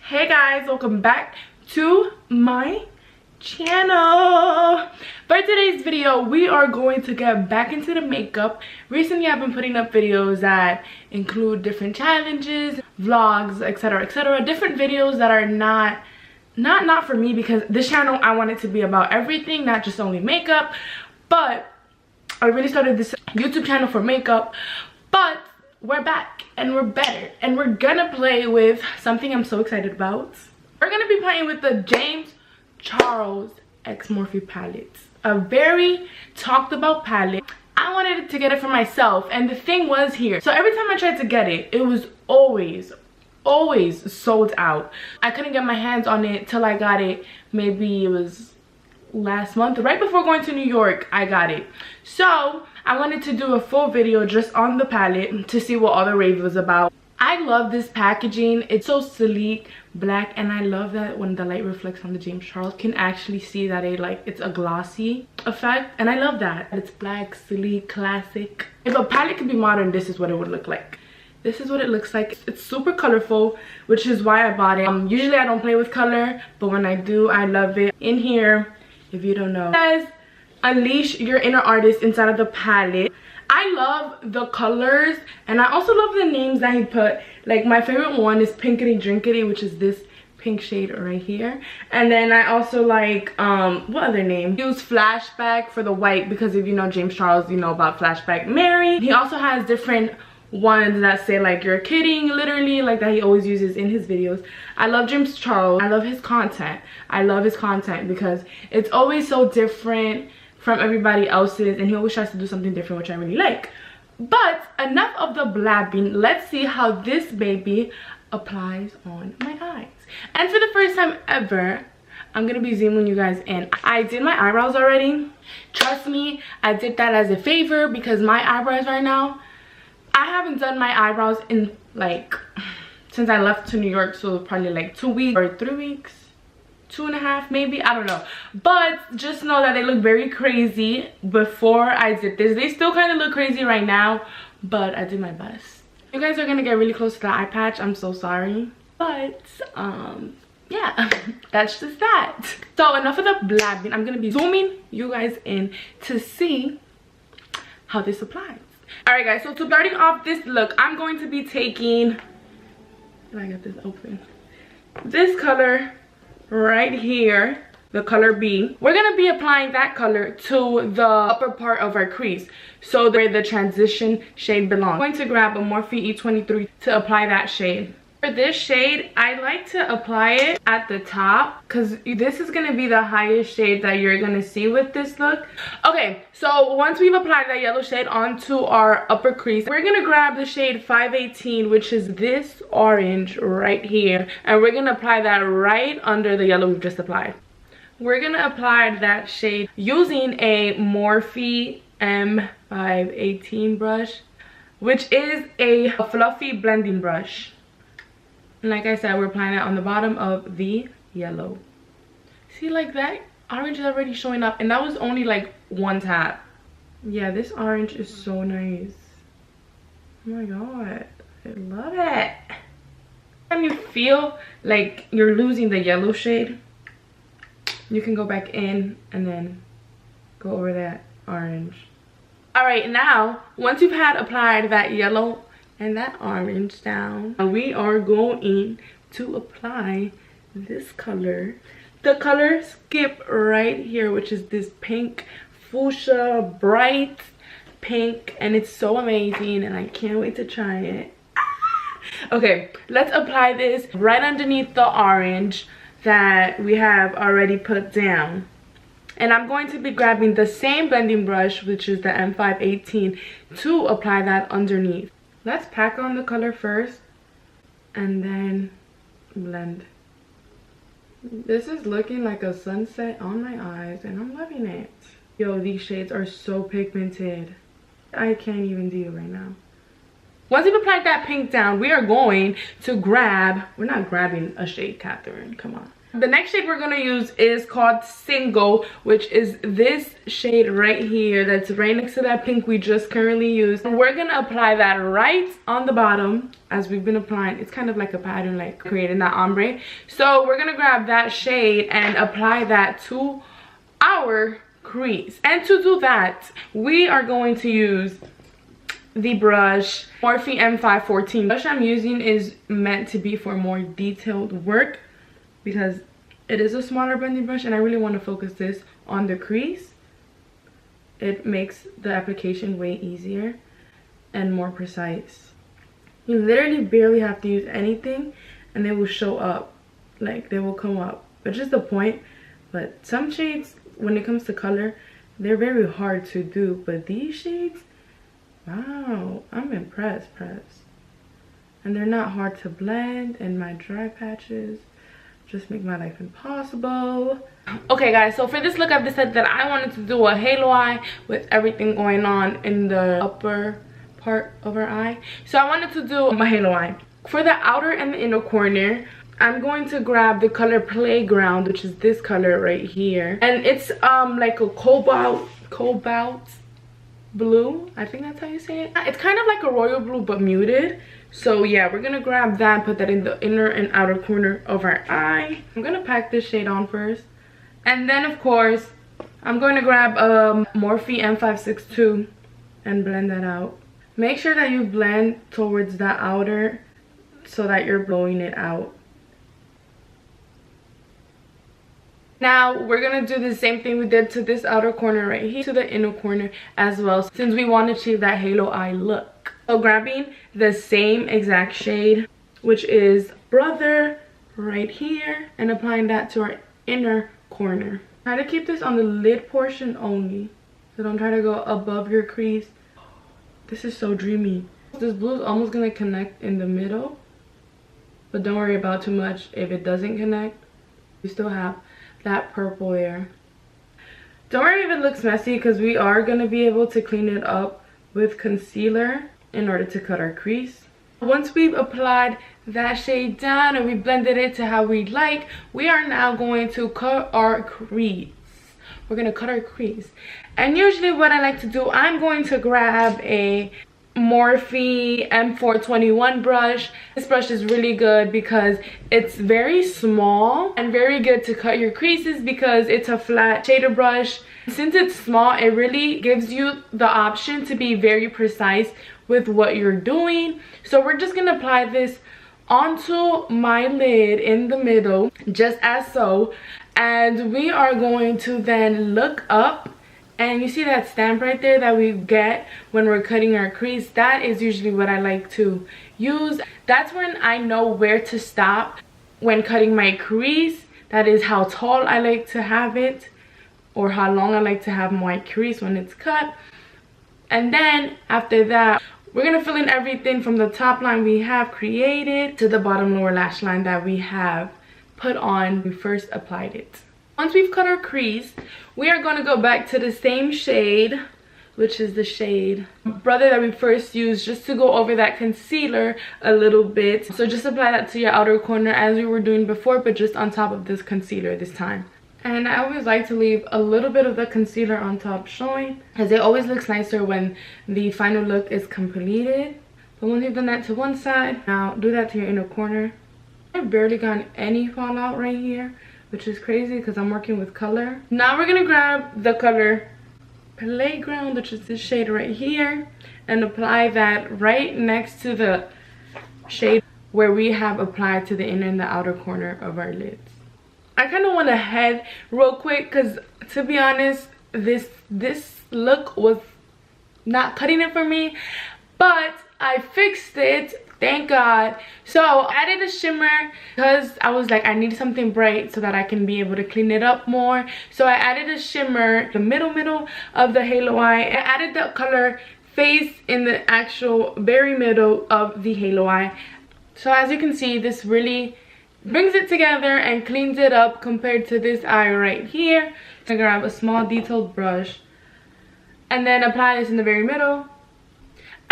Hey guys, welcome back to my channel. For today's video, we are going to get back into the makeup. Recently I've been putting up videos that include different challenges, vlogs, etc, different videos that are not for me, because this channel I want it to be about everything, not just only makeup. But I really started this YouTube channel for makeup, but we're back and we're better, and we're gonna play with something I'm so excited about. We're gonna be playing with the James Charles X Morphe palette, a very talked about palette. I wanted to get it for myself, and the thing was here, so every time I tried to get it, it was always sold out. I couldn't get my hands on it till I got it. Maybe it was last month, right before going to New York, I got it. So I wanted to do a full video just on the palette to see what all the rave was about. I love this packaging. It's so sleek, black, and I love that when the light reflects on the James Charles, can actually see that it's a glossy effect, and I love that. It's black, sleek, classic. If a palette could be modern, this is what it would look like. This is what it looks like. It's super colorful, which is why I bought it. Usually I don't play with color, but when I do, I love it. In here, if you don't know, it says unleash your inner artist inside of the palette. I love the colors, and I also love the names that he put. Like, my favorite one is Pinkity Drinkity, which is this pink shade right here. And then I also like what other name? Use Flashback for the white, because if you know James Charles, you know about Flashback Mary. He also has different ones that say like you're kidding, literally, like that he always uses in his videos. I love James Charles. I love his content. I love his content because it's always so different from everybody else's, and he always tries to do something different, which I really like. But enough of the blabbing. Let's see how this baby applies on my eyes. And for the first time ever, I'm gonna be zooming you guys in. I did my eyebrows already. Trust me, I did that as a favor, because my eyebrows right now, I haven't done my eyebrows in like since I left to New York, so probably like 2 weeks or 3 weeks, 2.5 maybe, I don't know. But just know that they look very crazy before I did this. They still kind of look crazy right now, but I did my best. You guys are gonna get really close to the eye patch, I'm so sorry, but yeah, that's just that. So enough of the blabbing. I'm gonna be zooming you guys in to see how this applies. All right guys, so to starting off this look, I'm going to be taking, I got this open, this color right here, the color B. We're gonna be applying that color to the upper part of our crease, so where the transition shade belongs. I'm going to grab a Morphe E23 to apply that shade. For this shade, I like to apply it at the top, because this is going to be the highest shade that you're going to see with this look. Okay, so once we've applied that yellow shade onto our upper crease, we're going to grab the shade 518, which is this orange right here, and we're going to apply that right under the yellow we've just applied. We're going to apply that shade using a Morphe M518 brush, which is a fluffy blending brush. And like I said, we're applying that on the bottom of the yellow. See, like that orange is already showing up, and that was only like one tap. Yeah, this orange is so nice. Oh my god, I love it. When you feel like you're losing the yellow shade, you can go back in and then go over that orange. All right, now once you've had applied that yellow and that orange down, we are going to apply this color, the color Skip right here, which is this pink fuchsia, bright pink, and it's so amazing, and I can't wait to try it. Okay, let's apply this right underneath the orange that we have already put down. And I'm going to be grabbing the same blending brush, which is the M518, to apply that underneath. Let's pack on the color first and then blend. This is looking like a sunset on my eyes, and I'm loving it. Yo, these shades are so pigmented. I can't even deal right now. Once you've applied that pink down, we are going to grab, we're not grabbing a shade, Catherine, come on. The next shade we're gonna use is called Single, which is this shade right here that's right next to that pink we just currently used. We're gonna apply that right on the bottom as we've been applying. It's kind of like a pattern, like creating that ombre. So we're gonna grab that shade and apply that to our crease. And to do that, we are going to use the brush Morphe M514. The brush I'm using is meant to be for more detailed work because it is a smaller blending brush and I really want to focus this on the crease. It makes the application way easier and more precise. You literally barely have to use anything and they will show up, like they will come up. It's just the point. But some shades, when it comes to color, they're very hard to do, but these shades, wow, I'm impressed. And they're not hard to blend, and my dry patches just make my life impossible. Okay guys, so for this look I've decided that I wanted to do a halo eye with everything going on in the upper part of our eye. So I wanted to do my halo eye. For the outer and the inner corner, I'm going to grab the color Playground, which is this color right here. And it's like a cobalt blue. I think that's how you say it. It's kind of like a royal blue but muted. So yeah, we're gonna grab that, put that in the inner and outer corner of our eye. I'm gonna pack this shade on first. And then of course, I'm going to grab Morphe M562 and blend that out. Make sure that you blend towards the outer so that you're blowing it out. Now we're gonna do the same thing we did to this outer corner right here to the inner corner as well, since we want to achieve that halo eye look. So grabbing the same exact shade, which is Brother right here, and applying that to our inner corner. Try to keep this on the lid portion only, so don't try to go above your crease. This is so dreamy. This blue is almost gonna connect in the middle, but don't worry about too much if it doesn't connect. We still have that purple there. Don't worry if it looks messy, because we are going to be able to clean it up with concealer in order to cut our crease. Once we've applied that shade down and we blended it to how we like, we are now going to cut our crease. We're going to cut our crease. And usually what I like to do, I'm going to grab a Morphe M421 brush. This brush is really good because it's very small and very good to cut your creases because it's a flat shader brush. Since it's small, it really gives you the option to be very precise with what you're doing. So we're just gonna apply this onto my lid in the middle, just as so, and we are going to then look up. And you see that stamp right there that we get when we're cutting our crease? That is usually what I like to use. That's when I know where to stop when cutting my crease. That is how tall I like to have it, or how long I like to have my crease when it's cut. And then after that, we're going to fill in everything from the top line we have created to the bottom lower lash line that we have put on when we first applied it. Once we've cut our crease, we are going to go back to the same shade, which is the shade Brother that we first used, just to go over that concealer a little bit. So just apply that to your outer corner as we were doing before, but just on top of this concealer this time. And I always like to leave a little bit of the concealer on top showing, as it always looks nicer when the final look is completed. But once you've done that to one side, now do that to your inner corner. I've barely gotten any fallout right here, which is crazy because I'm working with color. Now we're gonna grab the color Playground, which is this shade right here, and apply that right next to the shade where we have applied to the inner and the outer corner of our lids. I kind of want to head real quick because, to be honest, this look was not cutting it for me, but I fixed it, thank God. So I added a shimmer because I was like, I need something bright so that I can be able to clean it up more. So I added a shimmer the middle of the halo eye. I added the color Face in the actual very middle of the halo eye. So as you can see, this really brings it together and cleans it up compared to this eye right here. So grab a small detailed brush and then apply this in the very middle.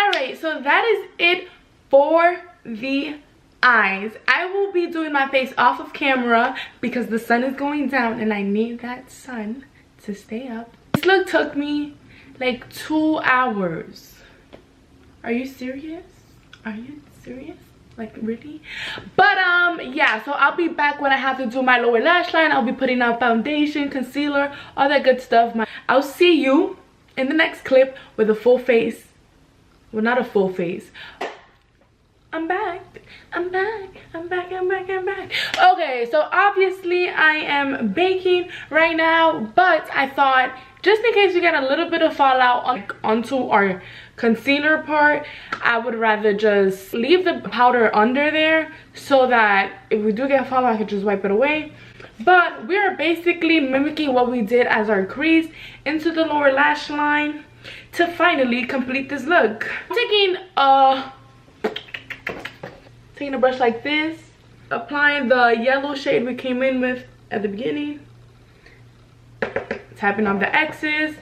Alright, so that is it for the eyes. I will be doing my face off of camera because the sun is going down and I need that sun to stay up. This look took me like 2 hours. Are you serious? Are you serious? Like, really? But yeah, so I'll be back when I have to do my lower lash line. I'll be putting on foundation, concealer, all that good stuff. I'll see you in the next clip with a full face. Well, not a full face. I'm back. I'm back. I'm back. I'm back. I'm back. Okay, so obviously I am baking right now, but I thought just in case we get a little bit of fallout onto our concealer part, I would rather just leave the powder under there so that if we do get fallout, I could just wipe it away. But we are basically mimicking what we did as our crease into the lower lash line to finally complete this look. I'm taking a brush like this, applying the yellow shade we came in with at the beginning, tapping on the X's,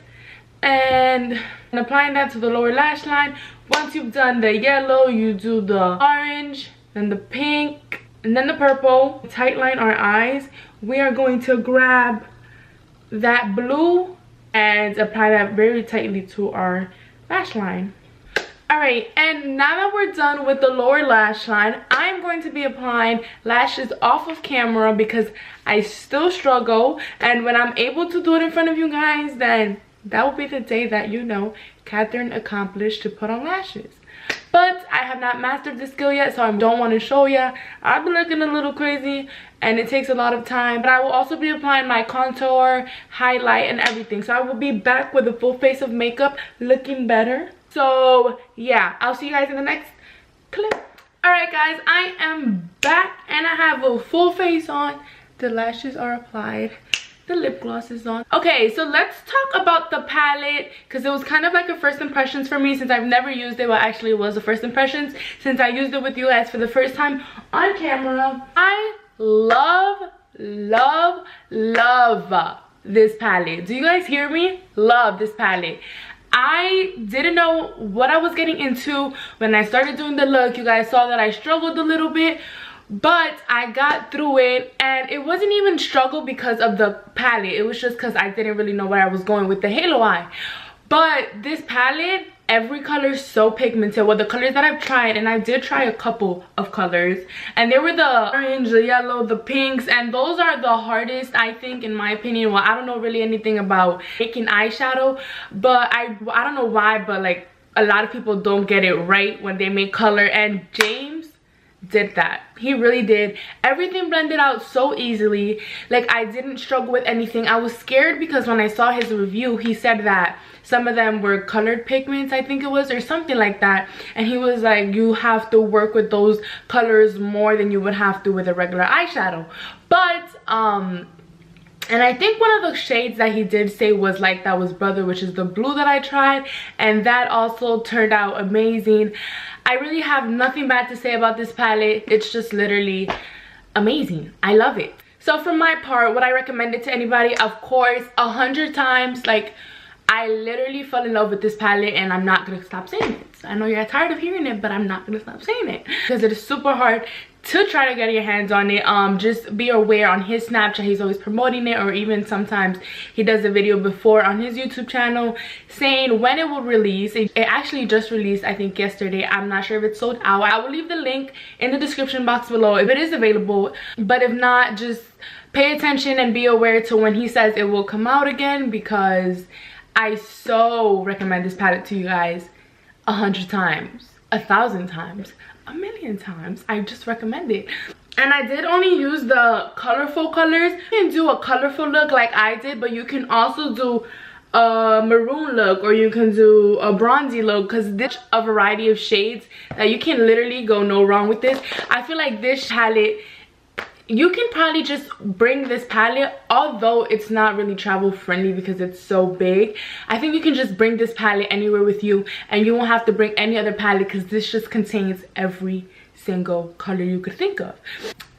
and applying that to the lower lash line. Once you've done the yellow, you do the orange, then the pink, and then the purple. Tightline our eyes. We are going to grab that blue and apply that very tightly to our lash line. Alright, and now that we're done with the lower lash line, I'm going to be applying lashes off of camera because I still struggle, and when I'm able to do it in front of you guys, then that will be the day that you know Katherine accomplished to put on lashes. But I have not mastered this skill yet, so I don't want to show ya. I've been looking a little crazy and it takes a lot of time. But I will also be applying my contour, highlight, and everything. So I will be back with a full face of makeup looking better. So yeah, I'll see you guys in the next clip. Alright guys, I am back and I have a full face on. The lashes are applied. The lip gloss is on. Okay, so let's talk about the palette because it was kind of like a first impressions for me since I've never used it. Well, actually it was a first impressions since I used it with you guys for the first time on camera. I love this palette. Do you guys hear me? Love this palette. I didn't know what I was getting into when I started doing the look. You guys saw that I struggled a little bit, but I got through it, and it wasn't even struggle because of the palette. It was just because I didn't really know where I was going with the halo eye. But this palette, every color is so pigmented. Well, the colors that I've tried, and I did try a couple of colors, and they were the orange, the yellow, the pinks, and those are the hardest, I think, in my opinion. Well, I don't know really anything about making eyeshadow, but I don't know why, but like a lot of people don't get it right when they make color, and James did that. He really did. Everything blended out so easily. Like, I didn't struggle with anything. I was scared because when I saw his review, he said that some of them were colored pigments, I think it was, or something like that, and he was like, you have to work with those colors more than you would have to with a regular eyeshadow. But and I think one of the shades that he did say was like that was Brother, which is the blue that I tried, and that also turned out amazing. I really have nothing bad to say about this palette. It's just literally amazing. I love it. So for my part, would I recommend it to anybody? Of course, 100 times. Like, I literally fell in love with this palette, and I'm not gonna stop saying it. I know you're tired of hearing it, but I'm not gonna stop saying it because it is super hard to try to get your hands on it. Just be aware on his Snapchat, he's always promoting it, or even sometimes he does a video before on his YouTube channel saying when it will release. It actually just released, I think, yesterday. I'm not sure if it's sold out. I will leave the link in the description box below if it is available, but if not, just pay attention and be aware to when he says it will come out again, because I so recommend this palette to you guys 100 times, 1,000 times, 1,000,000 times. I just recommend it. And I did only use the colorful colors. You can do a colorful look like I did, but you can also do a maroon look, or you can do a bronzy look, because there's a variety of shades that you can literally go no wrong with this. I feel like this palette, you can probably just bring this palette, although it's not really travel friendly because it's so big. I think you can just bring this palette anywhere with you, and you won't have to bring any other palette because this just contains every single color you could think of.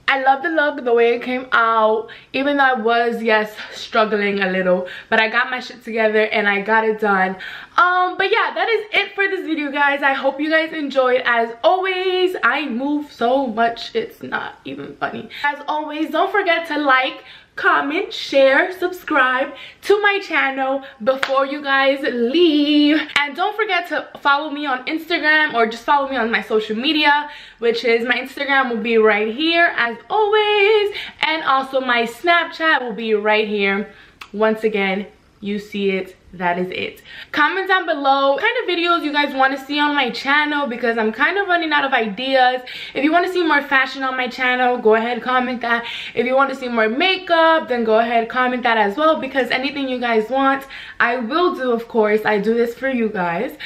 I love the look, the way it came out, even though I was, yes, struggling a little, but I got my shit together and I got it done. But yeah, that is it for this video, guys. I hope you guys enjoyed. As always, I move so much, it's not even funny. As always, don't forget to like, comment, share, subscribe to my channel before you guys leave. And don't forget to follow me on Instagram, or just follow me on my social media, which is my Instagram will be right here as always, and also my Snapchat will be right here. Once again, you see it, that is it. Comment down below what kind of videos you guys want to see on my channel, because I'm kind of running out of ideas. If you want to see more fashion on my channel, go ahead, comment that. If you want to see more makeup, then go ahead, comment that as well, because anything you guys want, I will do, of course. I do this for you guys.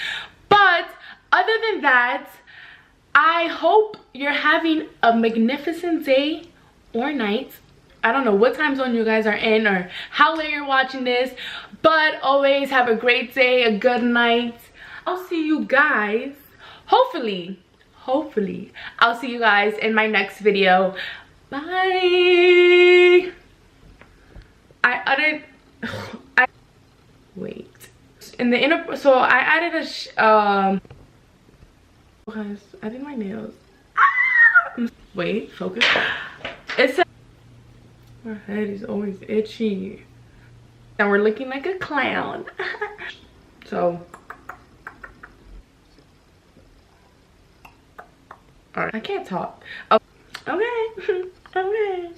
But other than that, I hope you're having a magnificent day or night. I don't know what time zone you guys are in or how late you're watching this, but always have a great day, a good night. I'll see you guys, hopefully, I'll see you guys in my next video. Bye. Wait. In the inner, so I added guys, I did my nails. Wait, focus. It said, my head is always itchy. And we're looking like a clown. So. Alright, I can't talk. Oh, okay. Okay.